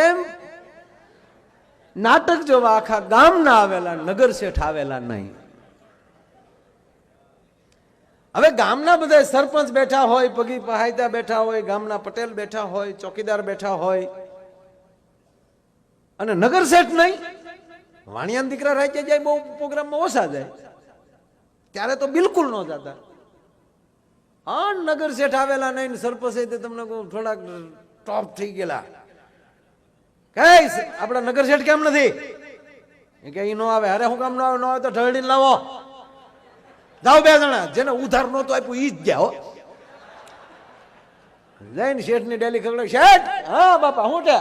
એમ નાટક જોવા આખા ગામના આવેલા, નગર શેઠ આવેલા નહીં. હવે ગામના બધા સરપંચ બેઠા હોય, પગી પહાયતા બેઠા હોય, ગામના પટેલ બેઠા હોય, ચોકીદાર બેઠા હોય, અને નગર શેઠ નહીં. વાણિયાના દીકરા રાજ્ય જાય, બહુ પ્રોગ્રામમાં ઓછા જાય, ત્યારે તો બિલકુલ ન જતા. હા, નગર શેઠ આવેલા નહીં, સરપંચ તમને થોડાક ટોપ થઈ ગયેલા. કઈ આપડા નગર શેઠ કેમ નથી કે ઈ નો આવે? અરે હું કામ ન આવે તો ઢળડીને લાવો. જાઓ બે જણા, જેને ઉધાર નહોતું આપ્યું ઈ જ ગયા. જઈને શેઠ ની ડેલી ખબર. શેઠ, હા બાપા, શું છે?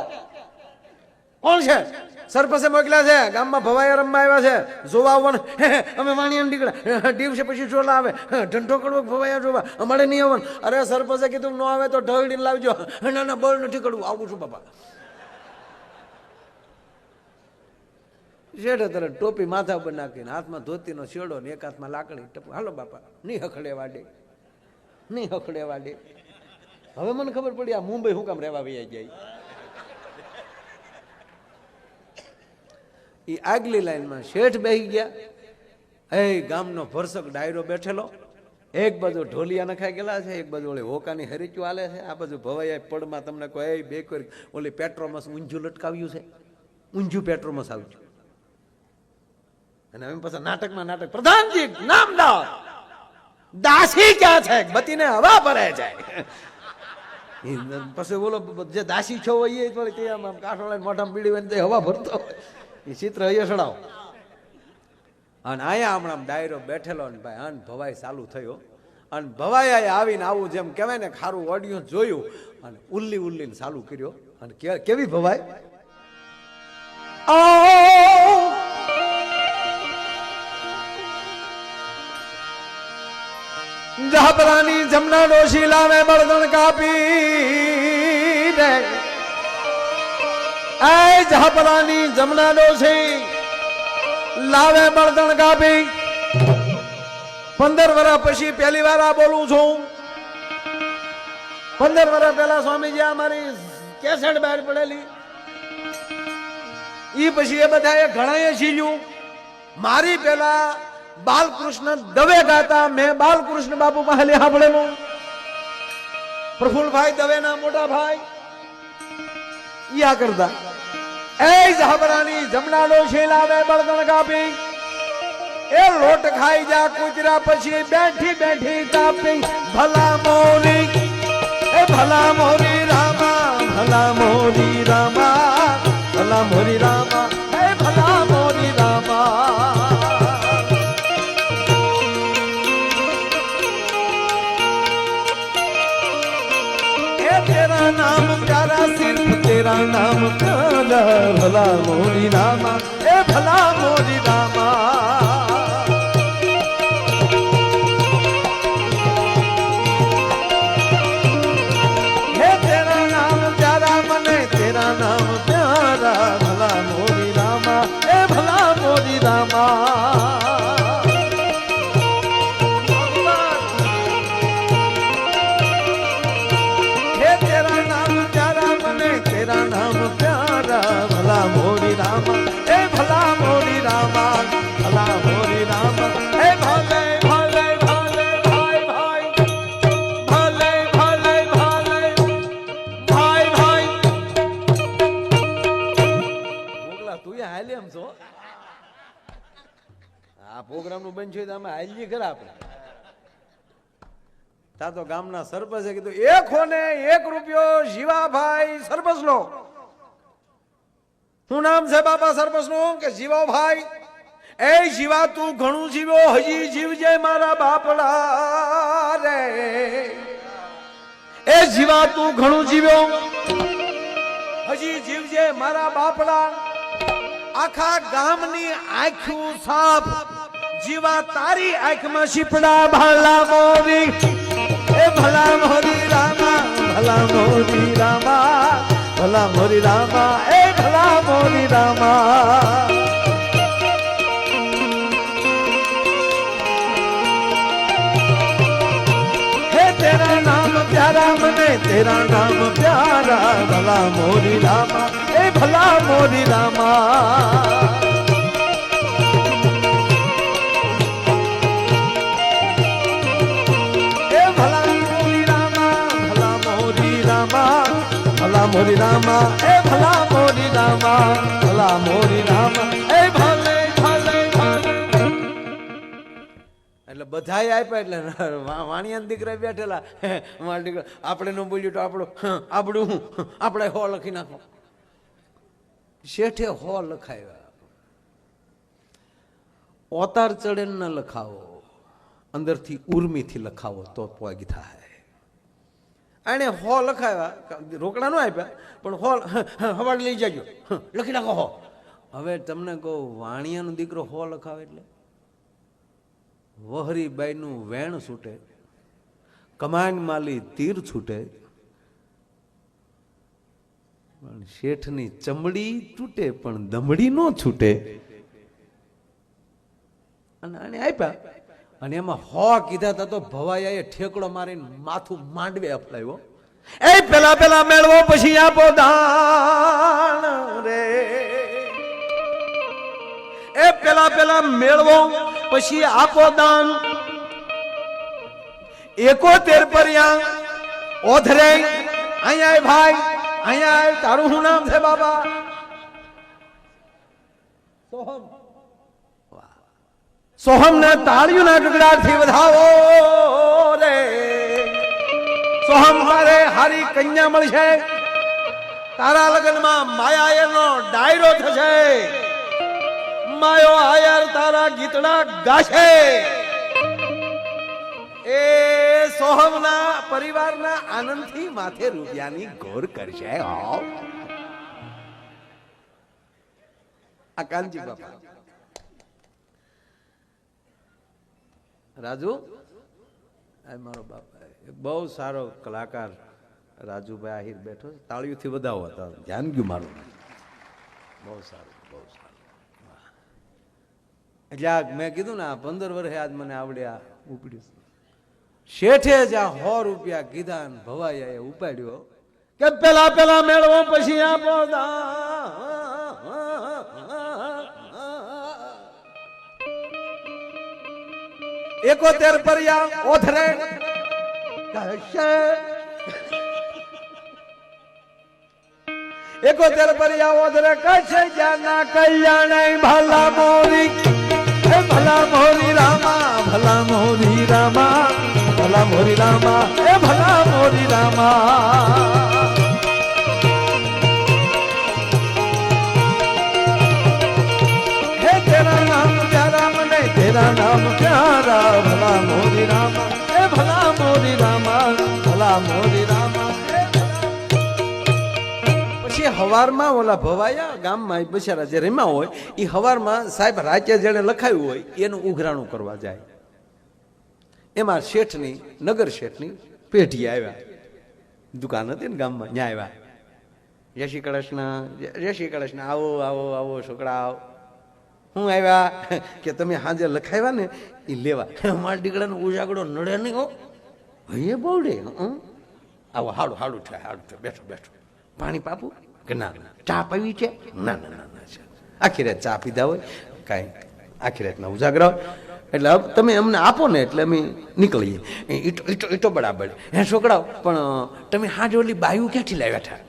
કોણ છે? સરપંચે મોકલ્યા છે, ગામમાં ભવાયા રમવા આવ્યા છે, જોવા આવવાનું. અમે વાણિયા નીકળ્યા, દિવસે પછી ચોલા આવે, ઢંઢો કરવો, ભવાયા જોવા, અમારે નહીં આવવાનું. અરે સરપંચે કીધું ન આવે તો ઢળડીને લાવજો. ના ના, બળ નથી કરવું, આવું છું બાપા. શેઠે તરત ટોપી માથા ઉપર નાખીને, હાથમાં ધોતીનો શેડો ને એક હાથમાં લાકડી ટપુ. હાલો બાપા, નહીં હખડે વાડે, નહીં હખડે વાડે. હવે મને ખબર પડી આ મુંબઈ શું કામ રહેવા વૈયા જાય. એ આગલી લાઈનમાં શેઠ બેસી ગયા. એ ગામનો ભરસક ડાયરો બેઠેલો, એક બાજુ ઢોલિયા નખાઈ ગયેલા છે, એક બાજુ ઓલી હોકાની હરીચું હાલે છે, આ બાજુ ભવાયા પડમાં તમને કોઈ બે કરી ઓલી પેટ્રોમસ ઊંઝું લટકાવ્યું છે, ઊંઝું પેટ્રોમસ આવ્યું. અને હવે પાછા નાટકમાં નાટક. પ્રધાનજી નામદાર દાસી ક્યાં છે? બતીને હવા ભરે જાય. પછી બોલો જે દાસી છો હોય એ કાંઠો લઈને મોઢામાં બીડી હોય હવા ભરતો હોય એ ચિત્ર અહીંયા ચડાવો. અને અહીંયા હમણાં ડાયરો બેઠેલો ને ભાઈ અન ભવાઈ ચાલુ થયો. અને ભવાઈ આવીને આવું જેમ કહેવાય ને ખારું ઓડિયો જોયું અને ઉલ્લી ઉલ્લીને ચાલુ કર્યો. અને કેવી ભવાઈ? જહપરાની જમના ડોશી લાવે બળદણ કાપી રે. એ જહપરાની જમના ડોશી લાવે બળદણ કાપી. 15 વર્ષ પછી પહેલી વાર આ બોલું છું. 15 વર્ષ પહેલા સ્વામીજી અમારી કેસેટ બહાર પડેલી, ઈ પછી એ બધા ઘણા શીલ્યું. મારી પેલા બાલકૃષ્ણ દવે ગાતા, મેં બાલકૃષ્ણ બાપુ પાસે સાંભળેલું. પ્રફુલભાઈ દવેના મોટા ભાઈ યા કરતા. એ જહબરાની જમના ડોશી લાવે બળદણ કાપી. એ લોટ ખાઈ જા કૂતરા પછી બેઠી બેઠી કાપી. ભલા મોરી, એ ભલા મોરી રામા, ભલા મોરી રામા, ભલા મોરી રામા, એ ભલા મોરી રામા. तेरा नाम प्यारा सिर्फ तेरा नाम प्यारा. भला मोरी रामा, ए भला मोरी रामा. हे तेरा नाम प्यारा मने तेरा नाम प्यारा. भला मोरी रामा, ए भला मोरी रामा. तेरा नाम प्यारा. भला मोरी रामा, ए भला मोरी रामा, भला मोरी रामा. ए भले भले भले भाई भाई, भले भले भले भाई भाई. મોકલા તું હાલે એમ છો. આ પ્રોગ્રામ નું બંધ છે તો અમે હાલીએ ખરા આપણે. તા તો ગામના સરપંચે કીધું 1 ને 1 રૂપિયો જીવાભાઈ સરપંચ નો. શું નામ છે બાપા સરપંચ નું? કે જીવાભાઈ. એ જીવા તું ઘણું જીવ્યો, હજી જીવજે મારા બાપડા રે. એ જીવા તું ઘણું જીવ્યો, હજી જીવજે મારા બાપડા. આખા ગામની આંખું સાફ, જીવા તારી આંખમાં શીપડા. ભલા મોરી, એ ભલા મોરી રામા, ભલા મોરી રામા, ભલા મોરી રામા, એ ભલા મોરી રામા. હે તેરા નામ પ્યારા મને તેરા નામ પ્યારા. ભલા મોરી રામા, એ ભલા મોરી રામા મોરી રામા એ ભલા મોરી રામા ભલા મોરી રામા એ ભલે ભલે એટલે બધાય આપ્યા એટલે વાણિયાના દીકરા બેઠેલા મારા દીકરા આપણે ન બોલ્યું તો આપણું આપણે હો લખી નાખો શેઠે હો લખાવ્યા ઓતાર ચડે ન લખાવો અંદરથી ઉર્મીથી લખાવો તો પોગી થાય આને હો લખાવ્યા રોકડા ન આપ્યા પણ હો હવાડ લઈ જાજો લખી નાખો હો હવે તમને કહું વાણિયાનો દીકરો હો લખાવે એટલે વહરીબાઈનું વેણ છૂટે કમાન માલી તીર છૂટે પણ શેઠની ચમડી તૂટે પણ દમડી ન છૂટે અને આને આપ્યા અને એમાં હો કીધા હતા તો ભવાયાએ ઠેકડો મારીને માથું માંડવે અફલાવ્યો એ પેલા મેળવો પછી આપો દાન રે એ પેલા મેળવો પછી આપો દાન 71 પર્યા ઓધરે અહીંયા ભાઈ અહીંયા તારું શું નામ છે બાબા સોહમ સોહમ ને તાળીઓના ગગડાથી વધાવો રે સોહમ મારે હારી કન્યા મળશે તારા લગ્નમાં માયા એનો ડાયરો થશે માયો આયર તારા ગીતડા ગાશે એ સોહમના પરિવારના આનંદથી માથે રૂપિયાની ગોર કરશે આ કાનજી બાપા રાજુ આ મારો બાપા બહુ સારો કલાકાર રાજુભાઈ આહિર બેઠો તાળીઓથી વધાવો હતા ધ્યાન ગયું મારું બહુ સારું એટલે મેં કીધું ને 15 વર્ષે આજ મને આવડ્યા ઉપડ્યું શેઠે જ્યાં 100 રૂપિયા કીધા ને ભવાઈએ ઉપાડ્યો કે પેલા મેળવો પછી આપો 71 પર્યા ઓથરે કહેશે 71 પર્યા ઓથરે કહેશે જાના કલ્યાણ ભલા મોરી હે ભલા મોરી રામા ભલા મોરી રામા ભલા મોરી રામા હે ભલા મોરી રામા तेरा नाम प्यारा भला मोरी रामा ए भला मोरी रामा भला मोरी रामा પછી હવારમાં ઓલા ભવાયા ગામમાં બિચારા જે રમ્યા હોય એ હવારમાં સાહેબ રાતે જેને લખાયું હોય એનું ઉઘરાણું કરવા જાય એમાં શેઠની નગર શેઠની પેઢી આવ્યા દુકાન હતી ને ગામમાં ત્યાં આવ્યા જય શ્રી કૃષ્ણ આવો આવો આવો છોકરા આવો હું આવ્યા કે તમે હાજે લખાવ્યા ને એ લેવા મારા દીકરાનો ઉજાગડો નડે નહીં હો ભાઈ બહુડે આવો હાડું થાય બેઠો પાણી પાપું કે ના ચા પીવી છે ના આખી રાત ચા પીધા હોય કાંઈ આખી રાતના ઉજાગરા હોય એટલે તમે અમને આપો ને એટલે અમે નીકળીએ ઈટો બરાબર હે છોકરાઓ પણ તમે હાજે ઓલી બાયું ક્યાંથી લાવ્યા હતા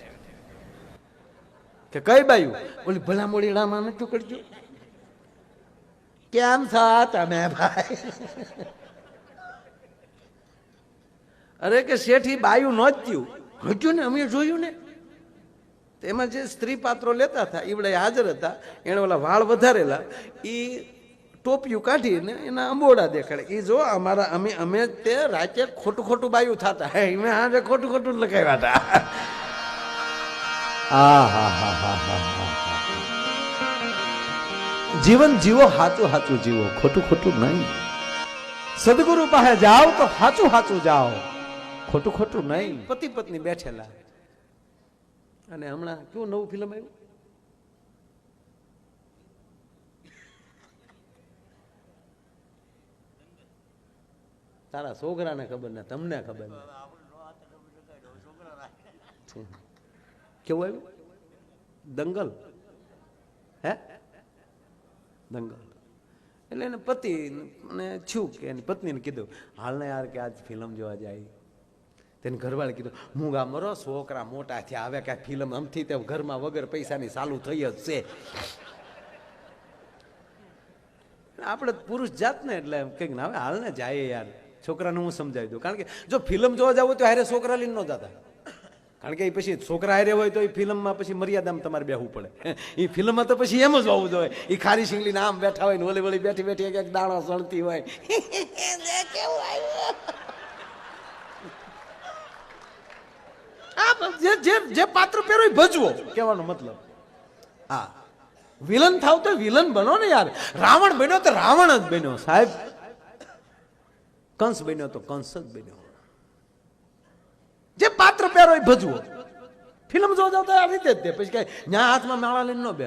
કે કઈ બાયું ઓલી ભલા મોડી રામા નતું કરજો કેમ છો તમે ભાઈ અરે કે શેઠી બાયું નહોતું હજુ ને અમે જોયું ને એમાં જે સ્ત્રી પાત્રો લેતા હતા ઈવડે હાજર હતા એને ઓલા વાળ વધારેલા એ ટોપિયું કાઢીને એના અંબોડા દેખાડે એ જો અમારા અમે તે રાતે ખોટું બાયું થતા મેં આજે ખોટું લખાવ્યા હતા હા જીવન જીવો હાચું જીવો ખોટું નહીં સદગુરુ પાસે જાઓ તો હાચું જાઓ ખોટું નહીં પતિ પત્ની બેઠેલા અને હમણાં કેવું નવું ફિલ્મ આવ્યું તારા છોકરાને ખબર ને તમને ખબર ને કેવું આવ્યું દંગલ હે દંગલ એટલે એને પતિ મને છું કે એની પત્નીને કીધું હાલ ને યાર કે આજ ફિલ્મ જોવા જાય. તેને ઘરવાળે કીધું હું ગા મરો છોકરા મોટા થયા હવે કાંઈ ફિલ્મ આમથી તે ઘરમાં વગર પૈસાની ચાલુ થઈ જ છે. આપણે પુરુષ જાત ને એટલે એમ કંઈક હવે હાલ ને જાય યાર છોકરાને હું સમજાવી દઉં. કારણ કે જો ફિલ્મ જોવા જાવ તો હારે છોકરા લઈને ન જતા. કારણ કે એ પછી છોકરા હારે હોય તો એ ફિલ્મમાં પછી મર્યાદામાં તમારે બેહવું પડે. એ ફિલ્મમાં તો પછી એમ જ હોવું જોઈએ. એ ખારી શીંગલીને આમ બેઠા હોય ને ઓલી વળી બેઠી બેઠી એક દાણો સળતી હોય. કેવું આવ્યું જે પાત્ર પહેરો એ ભજવો કહેવાનો મતલબ. હા વિલન થાવ તો વિલન બનો ને યાર. રાવણ બન્યો તો રાવણ જ બન્યો સાહેબ. કંસ બન્યો તો કંસ જ બન્યો. જે પાત્ર પહેરો એ ભજવો. ફિલ્મ જોવા જાવ તો આ રીતે જ તે પછી કઈ ન્યા હાથમાં માળા લઈને ન બે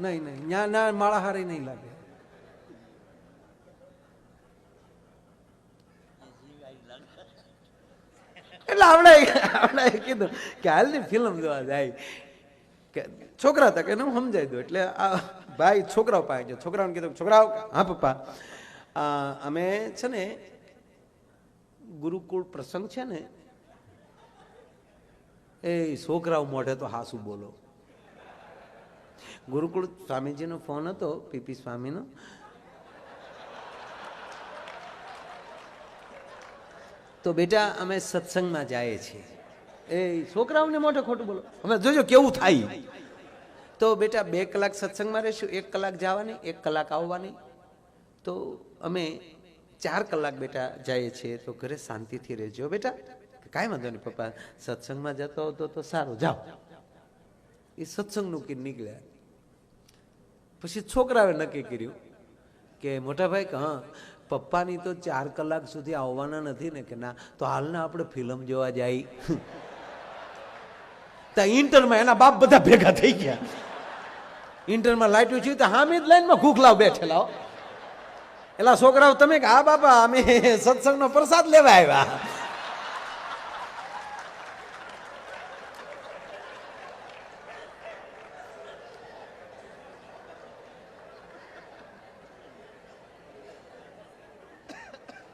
નહીં નહીં ન્યા ના માળા હારી નહીં લાગે. એટલે આપણે કીધું કે હાલની ફિલ્મ જોવા જાય કે છોકરા હતા કે હું સમજાવી દઉં. એટલે આ ભાઈ છોકરાઓ પાસે ગયો. છોકરાઓને કીધું છોકરાઓ હા પપ્પા અમે છે ને ગુરુકુળ પ્રસંગ છે ને એ છોકરાઓ મોઢે તો હાસુ બોલો. ગુરુકુળ સ્વામીજીનો ફોન હતો પીપી સ્વામીનો. તો બેટા અમે સત્સંગમાં જઈએ છીએ. એ છોકરાઓને મોઢે ખોટું બોલો. અમે જોજો કેવું થાય. તો બેટા 2 કલાક સત્સંગમાં રહીશું, 1 કલાક જવાની, 1 કલાક આવવાની. તો અમે 4 કલાક બેટા જઈએ છીએ. તો ઘરે શાંતિથી રહેજો બેટા. કાંઈ વાંધો નહીં પપ્પા, સત્સંગમાં જતો હતો તો સારું જાઓ. એ સત્સંગનું કીધું નીકળ્યા. પછી છોકરાએ નક્કી કર્યું કે મોટા ભાઈ હા પપ્પાની તો 4 કલાક સુધી આવવાના નથી ને. કે ના તો હાલના આપણે ફિલ્મ જોવા જાય. ત્યાં ઇન્ટરમાં એના બાપ બધા ભેગા થઈ ગયા. ઇન્ટરમાં લાઈટ થયું તો હામી જ લાઈનમાં ભૂખલાવ બેઠેલા. એલા છોકરાઓ તમે કે હા બાપા અમે સત્સંગનો પ્રસાદ લેવા આવ્યા.